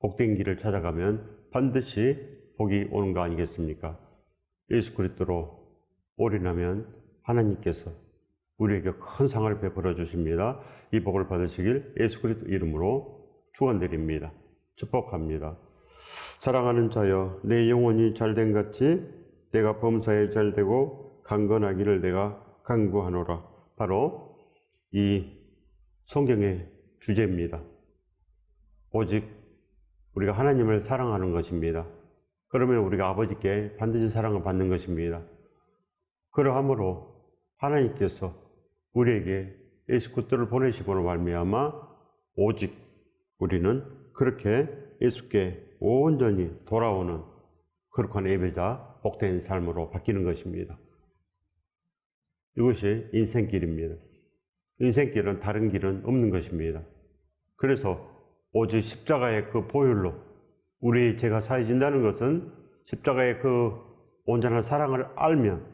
복된 길을 찾아가면 반드시 복이 오는 거 아니겠습니까? 예수 그리스도로 올인하면 하나님께서 우리에게 큰 상을 베풀어 주십니다. 이 복을 받으시길 예수 그리스도 이름으로 축원드립니다. 축복합니다. 사랑하는 자여, 내 영혼이 잘된 같이 내가 범사에 잘되고 강건하기를 내가 간구하노라. 바로 이 성경의 주제입니다. 오직 우리가 하나님을 사랑하는 것입니다. 그러면 우리가 아버지께 반드시 사랑을 받는 것입니다. 그러함으로 하나님께서 우리에게 예수 그리스도를 보내심으로 말미암아 오직 우리는 그렇게 예수께 온전히 돌아오는 거룩한 예배자, 복된 삶으로 바뀌는 것입니다. 이것이 인생길입니다. 인생길은 다른 길은 없는 것입니다. 그래서 오직 십자가의 그 보혈로 우리 죄가 사해진다는 것은 십자가의 그 온전한 사랑을 알면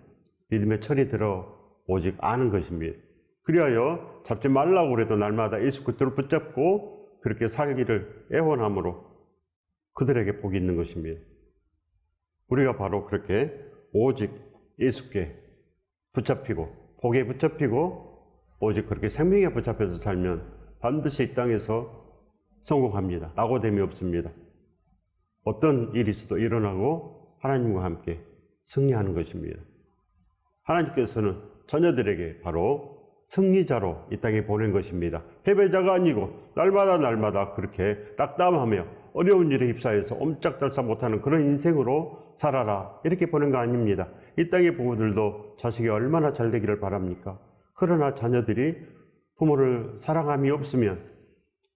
믿음의 철이 들어 오직 아는 것입니다. 그리하여 잡지 말라고 그래도 날마다 예수 그리스도를 붙잡고 그렇게 살기를 애원함으로 그들에게 복이 있는 것입니다. 우리가 바로 그렇게 오직 예수께 붙잡히고 복에 붙잡히고 오직 그렇게 생명에 붙잡혀서 살면 반드시 이 땅에서 성공합니다. 낙오됨이 없습니다. 어떤 일이 있어도 일어나고 하나님과 함께 승리하는 것입니다. 하나님께서는 자녀들에게 바로 승리자로 이 땅에 보낸 것입니다. 패배자가 아니고 날마다 그렇게 낙담하며 어려운 일에 휩싸여서 옴짝달싹 못하는 그런 인생으로 살아라 이렇게 보낸 거 아닙니다. 이 땅의 부모들도 자식이 얼마나 잘 되기를 바랍니까? 그러나 자녀들이 부모를 사랑함이 없으면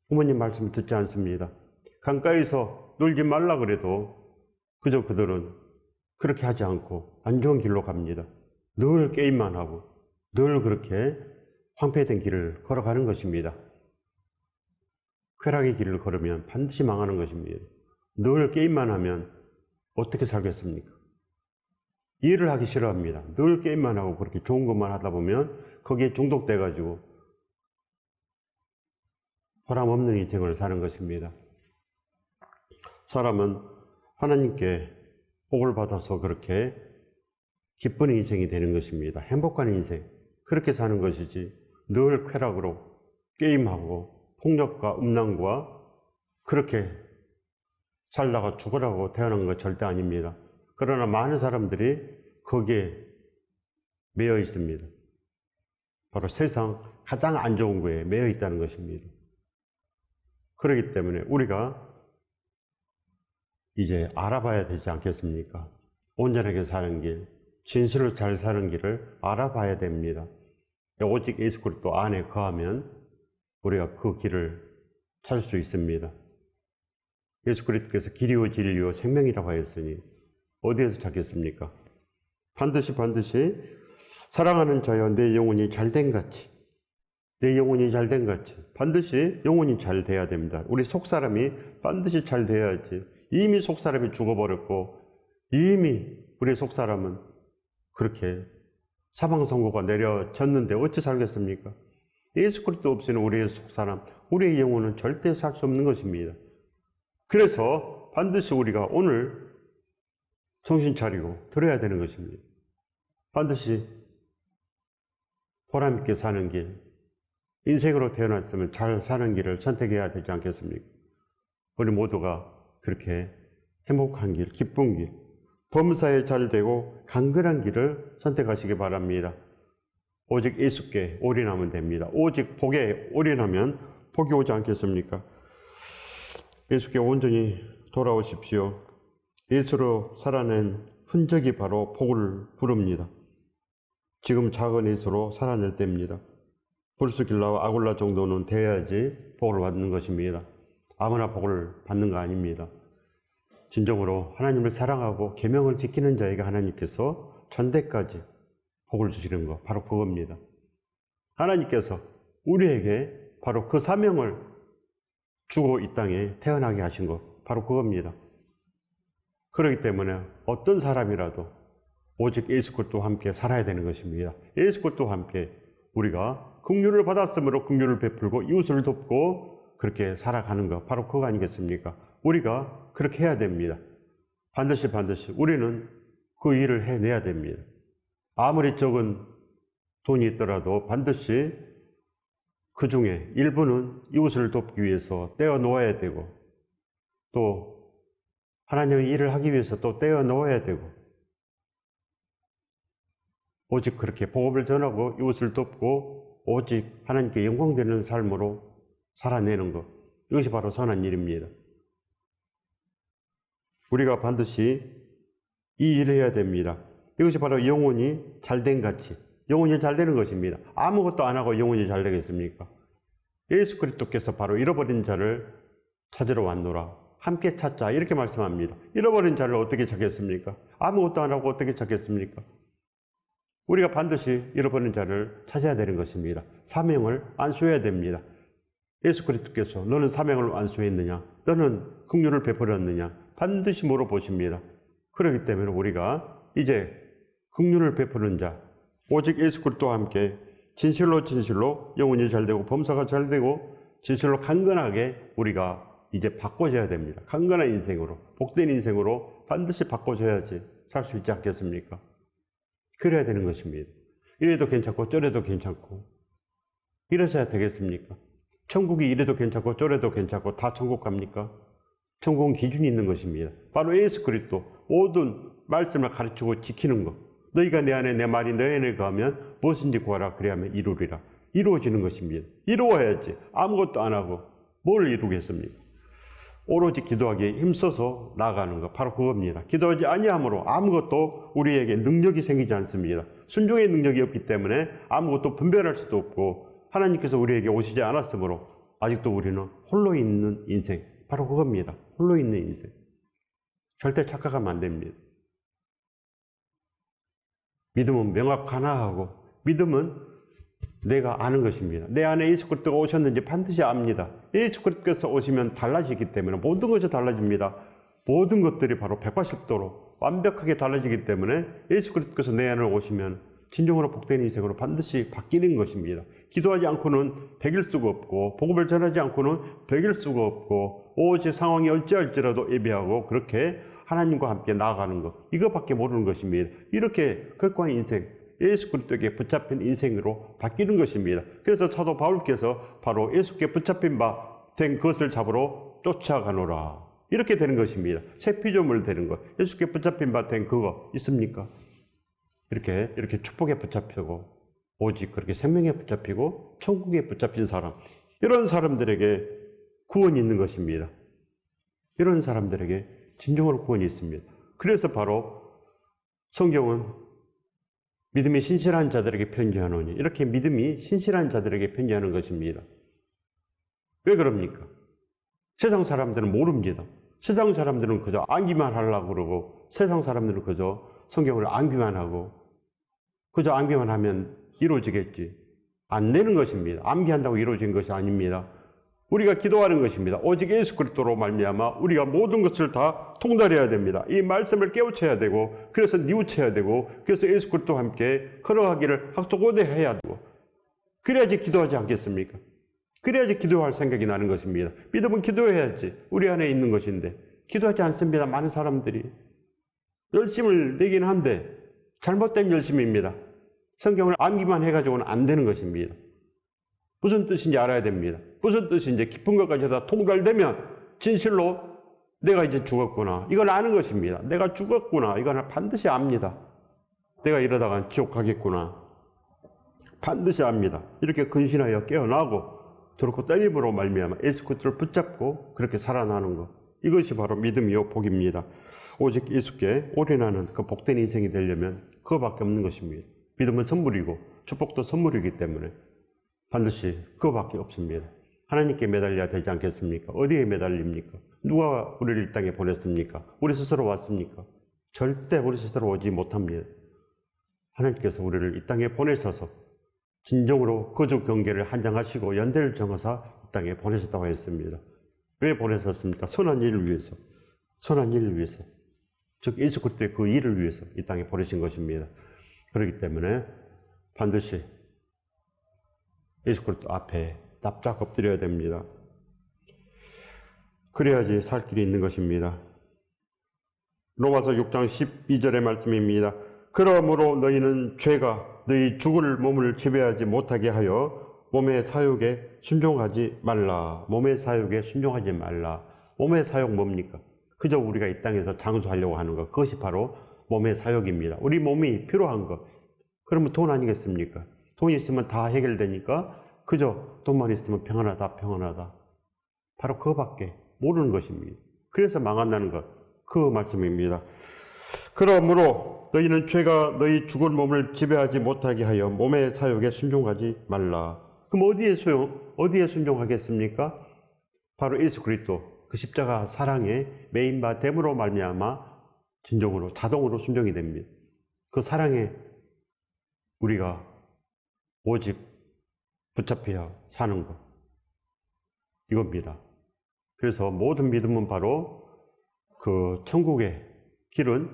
부모님 말씀을 듣지 않습니다. 강가에서 놀지 말라 그래도 그저 그들은 그렇게 하지 않고 안 좋은 길로 갑니다. 늘 게임만 하고 늘 그렇게 황폐된 길을 걸어가는 것입니다. 쾌락의 길을 걸으면 반드시 망하는 것입니다. 늘 게임만 하면 어떻게 살겠습니까? 일을 하기 싫어합니다. 늘 게임만 하고 그렇게 좋은 것만 하다 보면 거기에 중독돼가지고 보람 없는 인생을 사는 것입니다. 사람은 하나님께 복을 받아서 그렇게 기쁜 인생이 되는 것입니다. 행복한 인생, 그렇게 사는 것이지 늘 쾌락으로 게임하고 폭력과 음란과 그렇게 살다가 죽으라고 태어난 것 절대 아닙니다. 그러나 많은 사람들이 거기에 매여 있습니다. 바로 세상 가장 안 좋은 거에 매여 있다는 것입니다. 그렇기 때문에 우리가 이제 알아봐야 되지 않겠습니까? 온전하게 사는 길, 진실로 잘 사는 길을 알아봐야 됩니다. 오직 예수 그리스도 안에 거하면 우리가 그 길을 찾을 수 있습니다. 예수 그리스도께서 길이요 진리요 생명이라고 하였으니 어디에서 찾겠습니까? 반드시 사랑하는 자여 내 영혼이 잘된 같이 내 영혼이 잘된 같이 반드시 영혼이 잘 돼야 됩니다. 우리 속사람이 반드시 잘 돼야지. 이미 속사람이 죽어버렸고 이미 우리 속사람은 그렇게 사망 선고가 내려졌는데 어찌 살겠습니까? 예수 그리스도 없이는 우리의 속사람, 우리의 영혼은 절대 살 수 없는 것입니다. 그래서 반드시 우리가 오늘 정신 차리고 들어야 되는 것입니다. 반드시 보람 있게 사는 길, 인생으로 태어났으면 잘 사는 길을 선택해야 되지 않겠습니까? 우리 모두가 그렇게 행복한 길, 기쁜 길, 범사에 잘 되고 강건한 길을 선택하시기 바랍니다. 오직 예수께 올인하면 됩니다. 오직 복에 올인하면 복이 오지 않겠습니까? 예수께 온전히 돌아오십시오. 예수로 살아낸 흔적이 바로 복을 부릅니다. 지금 작은 예수로 살아낼 때입니다. 브루스길라와 아굴라 정도는 돼야지 복을 받는 것입니다. 아무나 복을 받는 거 아닙니다. 진정으로 하나님을 사랑하고 계명을 지키는 자에게 하나님께서 전대까지 복을 주시는 것, 바로 그겁니다. 하나님께서 우리에게 바로 그 사명을 주고 이 땅에 태어나게 하신 것, 바로 그겁니다. 그렇기 때문에 어떤 사람이라도 오직 예수 그리스도와 함께 살아야 되는 것입니다. 예수 그리스도와 함께 우리가 긍휼을 받았으므로 긍휼을 베풀고 이웃을 돕고 그렇게 살아가는 것, 바로 그거 아니겠습니까? 우리가 그렇게 해야 됩니다. 반드시 우리는 그 일을 해내야 됩니다. 아무리 적은 돈이 있더라도 반드시 그 중에 일부는 이웃을 돕기 위해서 떼어 놓아야 되고, 또 하나님의 일을 하기 위해서 또 떼어 놓아야 되고, 오직 그렇게 복음을 전하고 이웃을 돕고 오직 하나님께 영광되는 삶으로 살아내는 것, 이것이 바로 선한 일입니다. 우리가 반드시 이 일을 해야 됩니다. 이것이 바로 영혼이 잘된 가치, 영혼이 잘 되는 것입니다. 아무것도 안 하고 영혼이 잘 되겠습니까? 예수 그리스도께서 바로 잃어버린 자를 찾으러 왔노라, 함께 찾자, 이렇게 말씀합니다. 잃어버린 자를 어떻게 찾겠습니까? 아무것도 안 하고 어떻게 찾겠습니까? 우리가 반드시 잃어버린 자를 찾아야 되는 것입니다. 사명을 안수해야 됩니다. 예수 그리스도께서 너는 사명을 안수했느냐? 너는 긍휼을 베풀었느냐? 반드시 물어보십니다. 그렇기 때문에 우리가 이제 긍휼을 베푸는 자, 오직 예수 그리스도와 함께 진실로 영혼이 잘되고 범사가 잘되고 진실로 강건하게 우리가 이제 바꿔져야 됩니다. 강건한 인생으로, 복된 인생으로 반드시 바꿔져야지 살 수 있지 않겠습니까? 그래야 되는 것입니다. 이래도 괜찮고 저래도 괜찮고 이래서야 되겠습니까? 천국이 이래도 괜찮고 저래도 괜찮고 다 천국 갑니까? 천국은 기준이 있는 것입니다. 바로 예수 그리스도 모든 말씀을 가르치고 지키는 것. 너희가 내 안에 내 말이 너희 안에 거하면 무엇인지 구하라 그리하면 이루리라. 이루어지는 것입니다. 이루어야지. 아무것도 안 하고 뭘 이루겠습니까? 오로지 기도하기에 힘써서 나아가는 것, 바로 그겁니다. 기도하지 아니함으로 아무것도 우리에게 능력이 생기지 않습니다. 순종의 능력이 없기 때문에 아무것도 분별할 수도 없고 하나님께서 우리에게 오시지 않았으므로 아직도 우리는 홀로 있는 인생, 바로 그겁니다. 홀로 있는 인생. 절대 착각하면 안 됩니다. 믿음은 명확하나하고, 믿음은 내가 아는 것입니다. 내 안에 예수 그리스도가 오셨는지 반드시 압니다. 예수 그리스도께서 오시면 달라지기 때문에 모든 것이 달라집니다. 모든 것들이 바로 180도로 완벽하게 달라지기 때문에 예수 그리스도께서 내 안에 오시면 진정으로 복된 인생으로 반드시 바뀌는 것입니다. 기도하지 않고는 백일 수가 없고, 복음을 전하지 않고는 백일 수가 없고, 오직 상황이 어찌할지라도 예배하고 그렇게 하나님과 함께 나아가는 것, 이것밖에 모르는 것입니다. 이렇게 극과의 인생, 예수 그리스도에게 붙잡힌 인생으로 바뀌는 것입니다. 그래서 사도 바울께서 바로 예수께 붙잡힌 바 된 것을 잡으러 쫓아가노라, 이렇게 되는 것입니다. 새 피조물 되는 것. 예수께 붙잡힌 바 된 그거 있습니까? 이렇게 축복에 붙잡히고 오직 그렇게 생명에 붙잡히고 천국에 붙잡힌 사람, 이런 사람들에게 구원이 있는 것입니다. 이런 사람들에게 진정으로 구원이 있습니다. 그래서 바로 성경은 믿음이 신실한 자들에게 편지하노니, 이렇게 믿음이 신실한 자들에게 편지하는 것입니다. 왜 그럽니까? 세상 사람들은 모릅니다. 세상 사람들은 그저 암기만 하려고 그러고, 세상 사람들은 그저 성경을 암기만 하고, 그저 암기만 하면 이루어지겠지. 안 되는 것입니다. 암기한다고 이루어진 것이 아닙니다. 우리가 기도하는 것입니다. 오직 예수 그리스도로 말미암아 우리가 모든 것을 다 통달해야 됩니다. 이 말씀을 깨우쳐야 되고, 그래서 뉘우쳐야 되고, 그래서 예수 그리스도와 함께 걸어가기를 학속오대해야 되고, 그래야지 기도하지 않겠습니까? 그래야지 기도할 생각이 나는 것입니다. 믿음은 기도해야지 우리 안에 있는 것인데 기도하지 않습니다. 많은 사람들이 열심을 내긴 한데 잘못된 열심입니다. 성경을 암기만 해가지고는 안 되는 것입니다. 무슨 뜻인지 알아야 됩니다. 무슨 뜻인지 깊은 것까지 다 통달되면 진실로 내가 이제 죽었구나, 이걸 아는 것입니다. 내가 죽었구나, 이걸 반드시 압니다. 내가 이러다가 지옥 가겠구나, 반드시 압니다. 이렇게 근신하여 깨어나고 들었고 떨림으로 말미암아 예수 그리스도를 붙잡고 그렇게 살아나는 것, 이것이 바로 믿음이요 복입니다. 오직 예수께 올인하는 그 복된 인생이 되려면 그거밖에 없는 것입니다. 믿음은 선물이고 축복도 선물이기 때문에 반드시 그거밖에 없습니다. 하나님께 매달려야 되지 않겠습니까? 어디에 매달립니까? 누가 우리를 이 땅에 보냈습니까? 우리 스스로 왔습니까? 절대 우리 스스로 오지 못합니다. 하나님께서 우리를 이 땅에 보내셔서 진정으로 거룩 경계를 한정하시고 연대를 정하사 이 땅에 보내셨다고 했습니다. 왜 보내셨습니까? 선한 일을 위해서. 선한 일을 위해서. 즉 예수 그리스도의 그 일을 위해서 이 땅에 보내신 것입니다. 그렇기 때문에 반드시 예수 그리스도 앞에 납작 엎드려야 됩니다. 그래야지 살 길이 있는 것입니다. 로마서 6장 12절의 말씀입니다. 그러므로 너희는 죄가 너희 죽을 몸을 지배하지 못하게 하여 몸의 사욕에 순종하지 말라. 몸의 사욕에 순종하지 말라. 몸의 사욕 뭡니까? 그저 우리가 이 땅에서 장수하려고 하는 것, 그것이 바로 몸의 사욕입니다. 우리 몸이 필요한 것. 그러면 돈 아니겠습니까? 돈 있으면 다 해결되니까 그저 돈만 있으면 평안하다, 평안하다. 바로 그거밖에 모르는 것입니다. 그래서 망한다는 것, 그 말씀입니다. 그러므로 너희는 죄가 너희 죽은 몸을 지배하지 못하게 하여 몸의 사욕에 순종하지 말라. 그럼 어디에 순종하겠습니까? 바로 예수 그리스도 그 십자가 사랑의 메인바 됨으로 말미암아 진정으로 자동으로 순종이 됩니다. 그 사랑에 우리가 오직 붙잡혀야 사는 것, 이겁니다. 그래서 모든 믿음은 바로 그 천국의 길은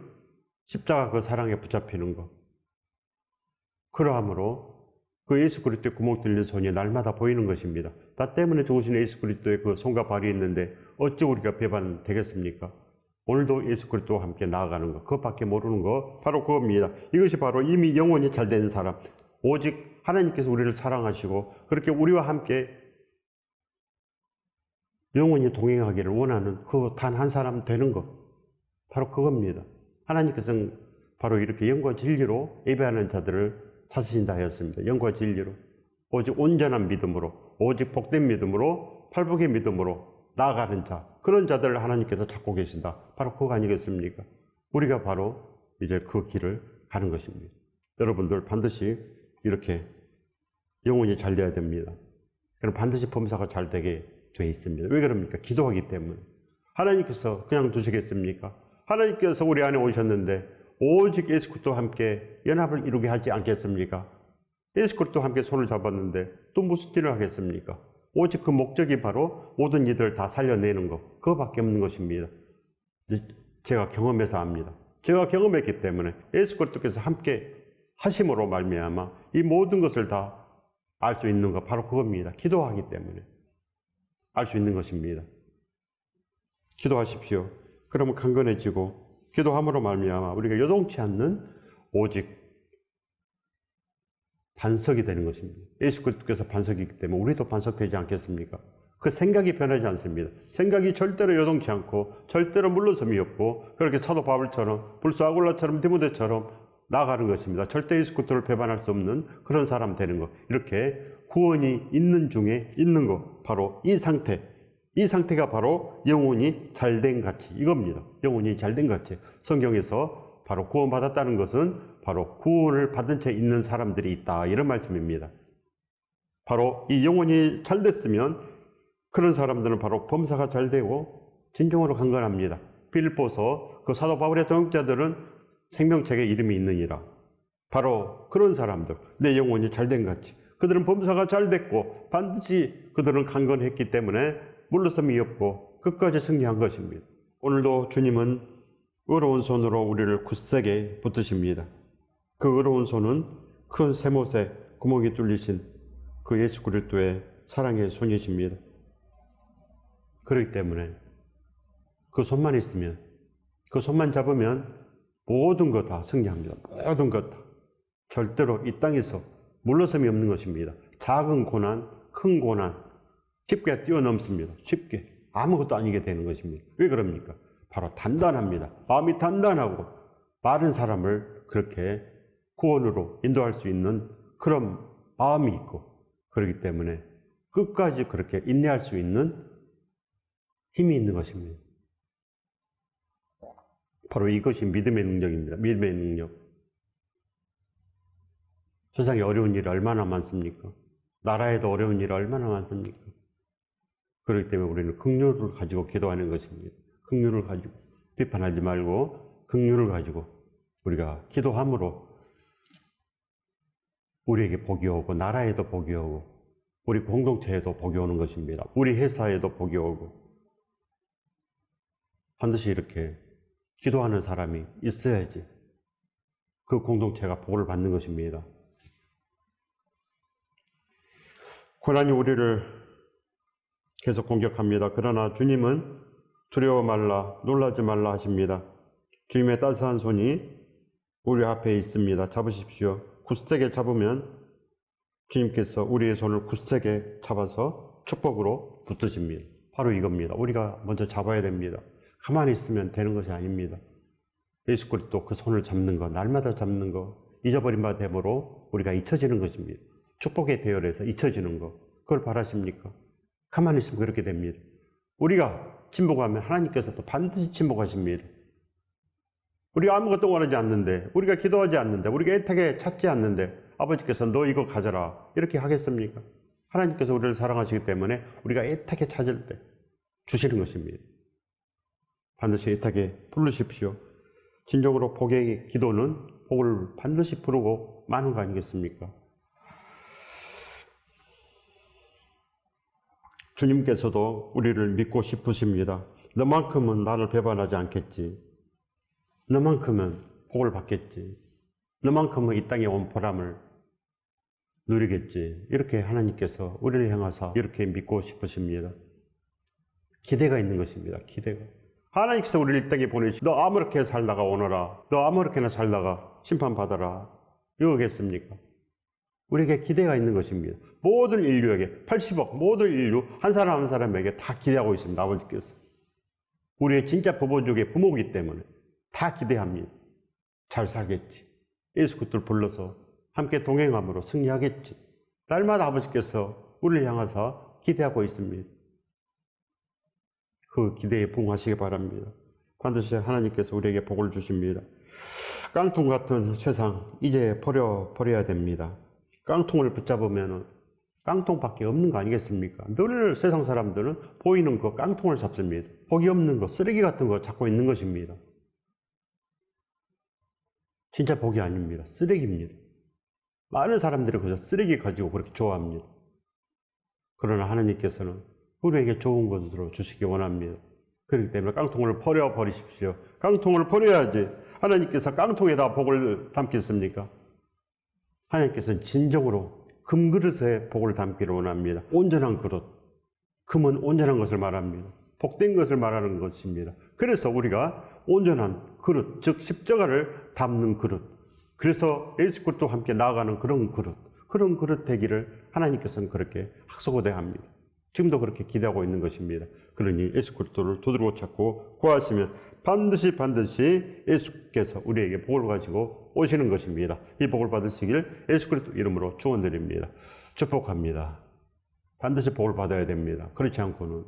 십자가 그 사랑에 붙잡히는 것. 그러함으로 그 예수 그리스도의 구멍 뚫린 손이 날마다 보이는 것입니다. 나 때문에 죽으신 예수 그리스도의 그 손과 발이 있는데 어찌 우리가 배반되겠습니까? 오늘도 예수 그리스도와 함께 나아가는 것, 그것밖에 모르는 것, 바로 그겁니다. 이것이 바로 이미 영혼이 잘 된 사람, 오직 하나님께서 우리를 사랑하시고 그렇게 우리와 함께 영혼이 동행하기를 원하는 그 단 한 사람 되는 것, 바로 그겁니다. 하나님께서는 바로 이렇게 영과 진리로 예배하는 자들을 찾으신다 하였습니다. 영과 진리로, 오직 온전한 믿음으로, 오직 복된 믿음으로, 팔복의 믿음으로 나아가는 자, 그런 자들을 하나님께서 찾고 계신다. 바로 그거 아니겠습니까? 우리가 바로 이제 그 길을 가는 것입니다. 여러분들 반드시 이렇게 영혼이 잘 돼야 됩니다. 그럼 반드시 범사가 잘 되게 돼 있습니다. 왜 그럽니까? 기도하기 때문에. 하나님께서 그냥 두시겠습니까? 하나님께서 우리 안에 오셨는데 오직 예수 그리스도와 함께 연합을 이루게 하지 않겠습니까? 예수 그리스도와 함께 손을 잡았는데 또 무슨 일을 하겠습니까? 오직 그 목적이 바로 모든 이들을 다 살려내는 것, 그거밖에 없는 것입니다. 제가 경험해서 압니다. 제가 경험했기 때문에 예수 그리스도께서 함께 하심으로 말미암아 이 모든 것을 다 알 수 있는 것, 바로 그겁니다. 기도하기 때문에 알 수 있는 것입니다. 기도하십시오. 그러면 강건해지고, 기도함으로 말미암아 우리가 요동치 않는 오직 반석이 되는 것입니다. 예수 그리스도께서 반석이기 때문에 우리도 반석되지 않겠습니까? 그 생각이 변하지 않습니다. 생각이 절대로 요동치 않고 절대로 물러섬이 없고 그렇게 사도 바울처럼 불사아굴라처럼 디모데처럼 나아가는 것입니다. 절대 예수 그리스도를 배반할 수 없는 그런 사람 되는 것. 이렇게 구원이 있는 중에 있는 것, 바로 이 상태. 이 상태가 바로 영혼이 잘된 가치, 이겁니다. 영혼이 잘된 가치. 성경에서 바로 구원받았다는 것은 바로 구원을 받은 채 있는 사람들이 있다, 이런 말씀입니다. 바로 이 영혼이 잘 됐으면 그런 사람들은 바로 범사가 잘 되고 진정으로 강건합니다. 빌립보서 그 사도 바울의 동역자들은 생명책에 이름이 있느니라. 바로 그런 사람들, 내 영혼이 잘된 가치. 그들은 범사가 잘 됐고 반드시 그들은 강건했기 때문에 물러섬이 없고 끝까지 승리한 것입니다. 오늘도 주님은 의로운 손으로 우리를 굳세게 붙드십니다. 그 의로운 손은 큰 샘옷에 구멍이 뚫리신 그 예수 그리스도의 사랑의 손이십니다. 그렇기 때문에 그 손만 있으면, 그 손만 잡으면 모든 것 다 승리합니다. 모든 것 다. 절대로 이 땅에서 물러섬이 없는 것입니다. 작은 고난, 큰 고난 쉽게 뛰어넘습니다. 쉽게. 아무것도 아니게 되는 것입니다. 왜 그럽니까? 바로 단단합니다. 마음이 단단하고 바른 사람을 그렇게 구원으로 인도할 수 있는 그런 마음이 있고, 그렇기 때문에 끝까지 그렇게 인내할 수 있는 힘이 있는 것입니다. 바로 이것이 믿음의 능력입니다. 믿음의 능력. 세상에 어려운 일이 얼마나 많습니까? 나라에도 어려운 일이 얼마나 많습니까? 그렇기 때문에 우리는 긍휼을 가지고 기도하는 것입니다. 긍휼을 가지고, 비판하지 말고 긍휼을 가지고 우리가 기도함으로 우리에게 복이 오고, 나라에도 복이 오고, 우리 공동체에도 복이 오는 것입니다. 우리 회사에도 복이 오고, 반드시 이렇게 기도하는 사람이 있어야지 그 공동체가 복을 받는 것입니다. 고난이 우리를 계속 공격합니다. 그러나 주님은 두려워 말라, 놀라지 말라 하십니다. 주님의 따스한 손이 우리 앞에 있습니다. 잡으십시오. 굳세게 잡으면 주님께서 우리의 손을 굳세게 잡아서 축복으로 붙드십니다. 바로 이겁니다. 우리가 먼저 잡아야 됩니다. 가만히 있으면 되는 것이 아닙니다. 예수 그리스도 그 손을 잡는 거, 날마다 잡는 거, 잊어버린 바 되므로 우리가 잊혀지는 것입니다. 축복의 대열에서 잊혀지는 거, 그걸 바라십니까? 가만히 있으면 그렇게 됩니다. 우리가 침묵하면 하나님께서 또 반드시 침묵하십니다. 우리가 아무것도 원하지 않는데, 우리가 기도하지 않는데, 우리가 애타게 찾지 않는데 아버지께서 너 이거 가져라 이렇게 하겠습니까? 하나님께서 우리를 사랑하시기 때문에 우리가 애타게 찾을 때 주시는 것입니다. 반드시 애타게 부르십시오. 진정으로 복의 기도는 복을 반드시 부르고 마는 거 아니겠습니까? 주님께서도 우리를 믿고 싶으십니다. 너만큼은 나를 배반하지 않겠지. 너만큼은 복을 받겠지. 너만큼은 이 땅에 온 보람을 누리겠지. 이렇게 하나님께서 우리를 향하사 이렇게 믿고 싶으십니다. 기대가 있는 것입니다. 기대가. 하나님께서 우리를 이 땅에 보내시 너 아무렇게 살다가 오너라. 너 아무렇게나 살다가 심판받아라. 이거겠습니까? 우리에게 기대가 있는 것입니다. 모든 인류에게 80억 모든 인류 한 사람 한 사람에게 다 기대하고 있습니다. 아버지께서. 우리의 진짜 부모족의 부모이기 때문에 다 기대합니다. 잘 살겠지. 예수 그리스도를 불러서 함께 동행함으로 승리하겠지. 날마다 아버지께서 우리를 향하사 기대하고 있습니다. 그 기대에 부응하시기 바랍니다. 반드시 하나님께서 우리에게 복을 주십니다. 깡통 같은 세상 이제 버려야 됩니다. 깡통을 붙잡으면 깡통밖에 없는 거 아니겠습니까? 늘 세상 사람들은 보이는 거 깡통을 잡습니다. 복이 없는 거 쓰레기 같은 거 잡고 있는 것입니다. 진짜 복이 아닙니다. 쓰레기입니다. 많은 사람들이 그저 쓰레기 가지고 그렇게 좋아합니다. 그러나 하나님께서는 우리에게 좋은 것으로 주시기 원합니다. 그렇기 때문에 깡통을 버려버리십시오. 깡통을 버려야지 하나님께서 깡통에다 복을 담겠습니까? 하나님께서는 진정으로 금그릇에 복을 담기를 원합니다. 온전한 그릇. 금은 온전한 것을 말합니다. 복된 것을 말하는 것입니다. 그래서 우리가 온전한 그릇, 즉 십자가를 담는 그릇. 그래서 예수 그리스도와 함께 나아가는 그런 그릇 되기를 하나님께서는 그렇게 학수고대합니다. 지금도 그렇게 기대하고 있는 것입니다. 그러니 예수 그리스도를 두드리고 찾고 구하시면 반드시 예수께서 우리에게 복을 가지고 오시는 것입니다. 이 복을 받으시길 예수 그리스도 이름으로 축원드립니다. 축복합니다. 반드시 복을 받아야 됩니다. 그렇지 않고는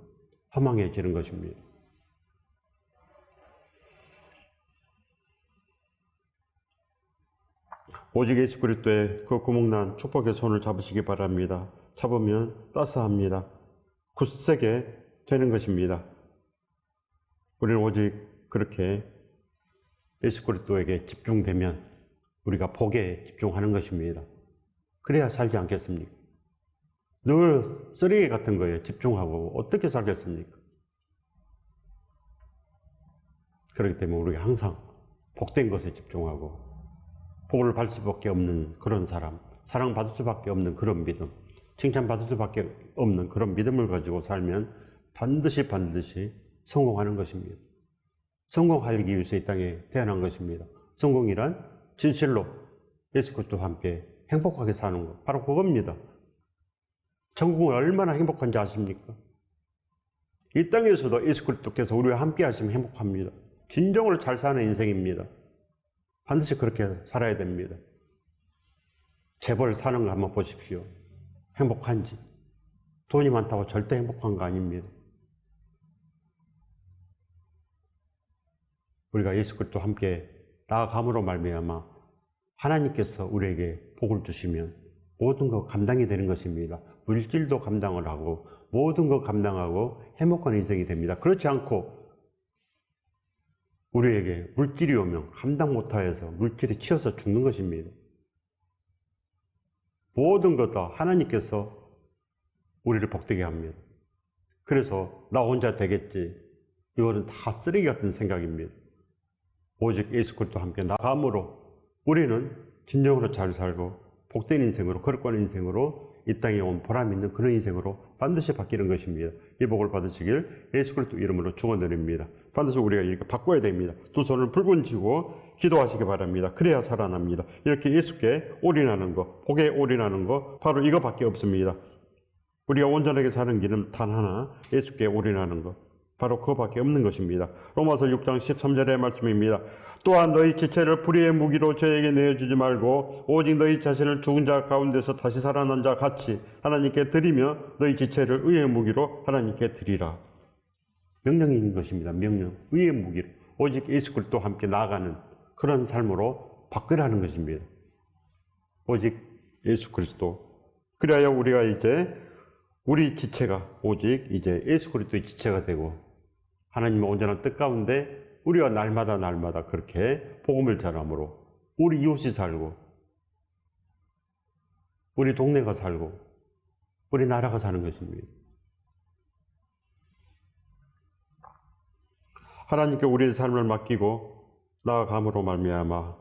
허망해지는 것입니다. 오직 예수 그리스도의 그 구멍난 축복의 손을 잡으시기 바랍니다. 잡으면 따스합니다. 굳세게 되는 것입니다. 우리는 오직 그렇게 예수 그리스도에게 집중되면 우리가 복에 집중하는 것입니다. 그래야 살지 않겠습니까? 늘 쓰레기 같은 거에 집중하고 어떻게 살겠습니까? 그렇기 때문에 우리가 항상 복된 것에 집중하고 복을 받을 수밖에 없는 그런 사람, 사랑받을 수밖에 없는 그런 믿음, 칭찬받을 수밖에 없는 그런 믿음을 가지고 살면 반드시 성공하는 것입니다. 성공하기 위해서 이 땅에 태어난 것입니다. 성공이란 진실로 예수 그리스도와 함께 행복하게 사는 것, 바로 그겁니다. 천국은 얼마나 행복한지 아십니까? 이 땅에서도 예수 그리스도께서 우리와 함께 하시면 행복합니다. 진정으로 잘 사는 인생입니다. 반드시 그렇게 살아야 됩니다. 재벌 사는 거 한번 보십시오. 행복한지. 돈이 많다고 절대 행복한 거 아닙니다. 우리가 예수 그리스도와 함께 나아감으로 말미암아 하나님께서 우리에게 복을 주시면 모든 것 감당이 되는 것입니다. 물질도 감당을 하고 모든 것 감당하고 행복한 인생이 됩니다. 그렇지 않고 우리에게 물질이 오면 감당 못하여서 물질에 치여서 죽는 것입니다. 모든 것 다 하나님께서 우리를 복되게 합니다. 그래서 나 혼자 되겠지. 이거는 다 쓰레기 같은 생각입니다. 오직 예수 그리스도와 함께 나감으로 우리는 진정으로 잘 살고 복된 인생으로, 거룩한 인생으로 이 땅에 온 보람 있는 그런 인생으로 반드시 바뀌는 것입니다. 이 복을 받으시길 예수 그리스도 이름으로 축원드립니다. 반드시 우리가 이렇게 바꿔야 됩니다. 두 손을 붉은 쥐고 기도하시기 바랍니다. 그래야 살아납니다. 이렇게 예수께 올인하는 것, 복에 올인하는 것, 바로 이거밖에 없습니다. 우리가 온전하게 사는 길은 단 하나, 예수께 올인하는 것, 바로 그거밖에 없는 것입니다. 로마서 6장 13절의 말씀입니다. 또한 너희 지체를 불의의 무기로 저에게 내어주지 말고 오직 너희 자신을 죽은 자 가운데서 다시 살아난 자 같이 하나님께 드리며 너희 지체를 의의 무기로 하나님께 드리라. 명령인 것입니다. 명령. 의의 무기로 오직 예수 그리스도와 함께 나아가는 그런 삶으로 바꾸라는 것입니다. 오직 예수 그리스도. 그래야 우리가 이제 우리 지체가 오직 이제 예수 그리스도의 지체가 되고 하나님의 온전한 뜻 가운데 우리가 날마다 그렇게 복음을 전함으로 우리 이웃이 살고 우리 동네가 살고 우리 나라가 사는 것입니다. 하나님께 우리의 삶을 맡기고 나아감으로 말미암아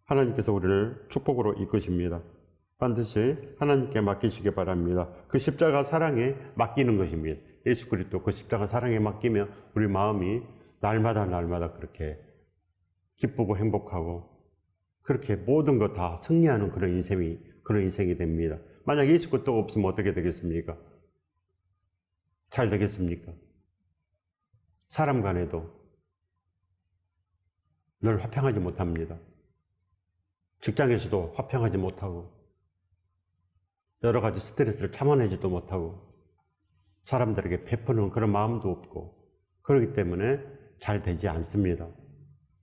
하나님께서 우리를 축복으로 이끄십니다. 반드시 하나님께 맡기시기 바랍니다. 그 십자가 사랑에 맡기는 것입니다. 예수 그리스도 그 십자가 사랑에 맡기면 우리 마음이 날마다 그렇게 기쁘고 행복하고 그렇게 모든 것 다 승리하는 그런 인생이 됩니다. 만약 예수 그리스도가 없으면 어떻게 되겠습니까? 잘 되겠습니까? 사람 간에도 늘 화평하지 못합니다. 직장에서도 화평하지 못하고 여러 가지 스트레스를 참아내지도 못하고 사람들에게 베푸는 그런 마음도 없고 그렇기 때문에 잘 되지 않습니다.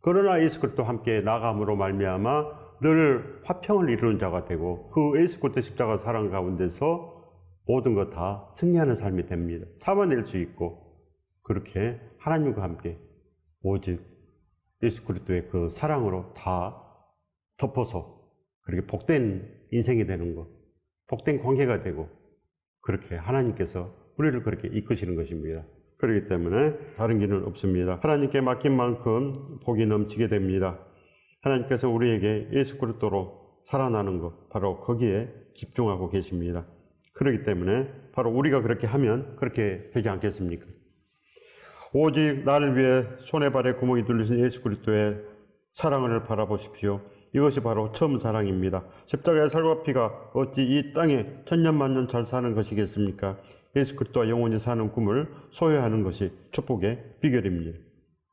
그러나 예수 그리스도와 함께 나아감으로 말미암아 늘 화평을 이루는 자가 되고 그 예수 그리스도 십자가 사랑 가운데서 모든 것 다 승리하는 삶이 됩니다. 참아낼 수 있고 그렇게 하나님과 함께 오직 예수 그리스도의 그 사랑으로 다 덮어서 그렇게 복된 인생이 되는 것, 복된 관계가 되고 그렇게 하나님께서 우리를 그렇게 이끄시는 것입니다. 그렇기 때문에 다른 길은 없습니다. 하나님께 맡긴 만큼 복이 넘치게 됩니다. 하나님께서 우리에게 예수 그리스도로 살아나는 것, 바로 거기에 집중하고 계십니다. 그렇기 때문에 바로 우리가 그렇게 하면 그렇게 되지 않겠습니까? 오직 나를 위해 손에 발에 구멍이 뚫리신 예수 그리스도의 사랑을 바라보십시오. 이것이 바로 처음 사랑입니다. 십자가의 살과 피가 어찌 이 땅에 천년만년 잘 사는 것이겠습니까? 예수 그리스도와 영원히 사는 꿈을 소유하는 것이 축복의 비결입니다.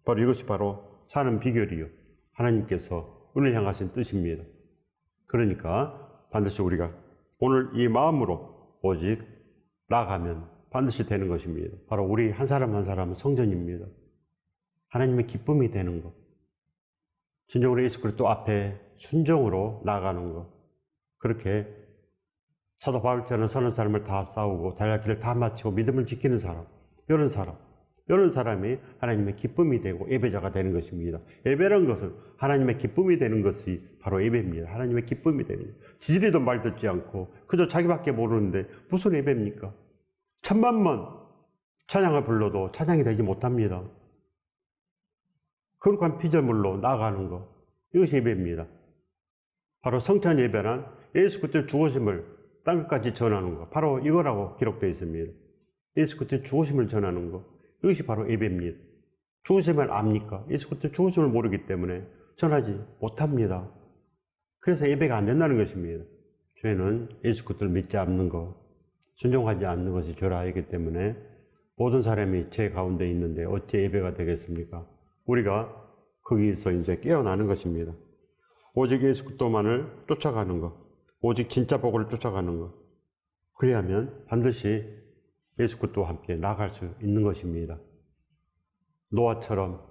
바로 이것이 바로 사는 비결이요. 하나님께서 우리를 향하신 뜻입니다. 그러니까 반드시 우리가 오늘 이 마음으로 오직 나아가면 반드시 되는 것입니다. 바로 우리 한 사람 한 사람은 성전입니다. 하나님의 기쁨이 되는 것. 진정으로 예수 그리스도 앞에 순종으로 나아가는 것. 그렇게 사도 바울처럼 서는 삶을 다 싸우고 달려길을 다 마치고 믿음을 지키는 사람, 이런 사람이 하나님의 기쁨이 되고 예배자가 되는 것입니다. 예배라는 것은 하나님의 기쁨이 되는 것이 바로 예배입니다. 하나님의 기쁨이 되는 것. 지지리도 말 듣지 않고 그저 자기밖에 모르는데 무슨 예배입니까? 천만번 찬양을 불러도 찬양이 되지 못합니다. 거룩한 피조물로 나아가는 것, 이것이 예배입니다. 바로 성찬 예배란 예수 그리스도의 죽으심을 땅끝까지 전하는 것, 바로 이거라고 기록되어 있습니다. 예수 그리스도의 죽으심을 전하는 것, 이것이 바로 예배입니다. 죽으심을 압니까? 예수 그리스도의 죽으심을 모르기 때문에 전하지 못합니다. 그래서 예배가 안 된다는 것입니다. 죄는 예수 그리스도를 믿지 않는 것, 순종하지 않는 것이 죄라 하기 때문에 모든 사람이 죄 가운데 있는데 어찌 예배가 되겠습니까? 우리가 거기서 이제 깨어나는 것입니다. 오직 예수 그리스도만을 쫓아가는 것, 오직 진짜 복을 쫓아가는 것. 그래야면 반드시 예수 그리스도와 함께 나아갈 수 있는 것입니다. 노아처럼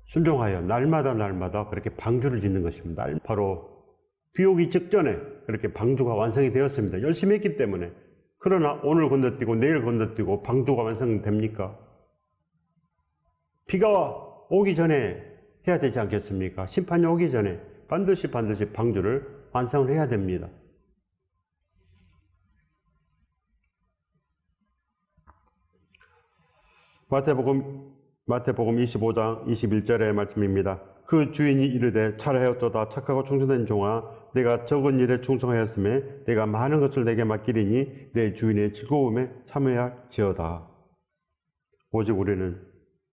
순종하여 날마다 그렇게 방주를 짓는 것입니다. 바로 비 오기 직전에 그렇게 방주가 완성이 되었습니다. 열심히 했기 때문에. 그러나 오늘 건너뛰고 내일 건너뛰고 방주가 완성됩니까? 비가 오기 전에 해야 되지 않겠습니까? 심판이 오기 전에 반드시 방주를 완성을 해야 됩니다. 마태복음 25장 21절의 말씀입니다. 그 주인이 이르되 잘하였도다 착하고 충성된 종아 내가 적은 일에 충성하였음에 내가 많은 것을 내게 맡기리니 내 주인의 즐거움에 참여할지어다. 오직 우리는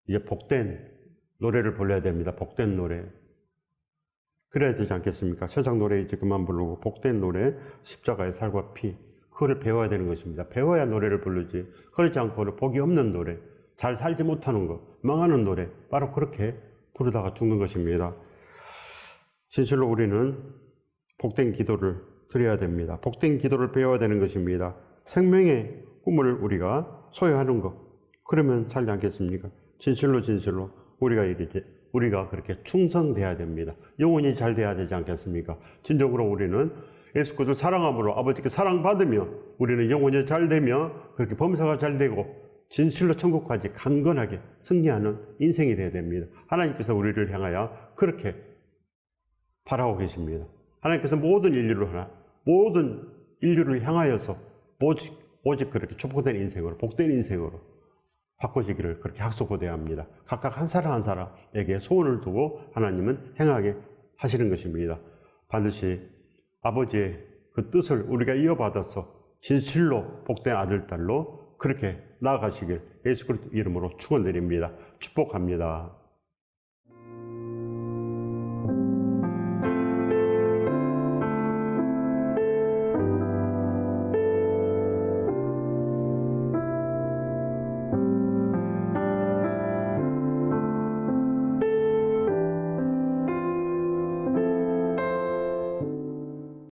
이제 복된 노래를 불러야 됩니다. 복된 노래. 그래야 되지 않겠습니까? 세상 노래 이제 그만 부르고 복된 노래, 십자가의 살과 피, 그거를 배워야 되는 것입니다. 배워야 노래를 부르지. 그렇지 않고는 복이 없는 노래, 잘 살지 못하는 것, 망하는 노래, 바로 그렇게 부르다가 죽는 것입니다. 진실로 우리는 복된 기도를 드려야 됩니다. 복된 기도를 배워야 되는 것입니다. 생명의 꿈을 우리가 소유하는 것, 그러면 살지 않겠습니까? 진실로 우리가 그렇게 충성돼야 됩니다. 영혼이 잘 돼야 되지 않겠습니까? 진정으로 우리는 예수 그리스도를 사랑함으로 아버지께 사랑받으며 우리는 영혼이 잘 되며 그렇게 범사가 잘 되고 진실로 천국까지 강건하게 승리하는 인생이 되어야 됩니다. 하나님께서 우리를 향하여 그렇게 바라고 계십니다. 하나님께서 모든 인류를 향하여서 오직 그렇게 축복된 인생으로, 복된 인생으로 바꿔지기를 그렇게 약속하셔야 합니다. 각각 한 사람 한 사람에게 소원을 두고 하나님은 행하게 하시는 것입니다. 반드시 아버지의 그 뜻을 우리가 이어받아서 진실로 복된 아들, 딸로 그렇게 나아가시길 예수 그리스도 이름으로 축원드립니다. 축복합니다.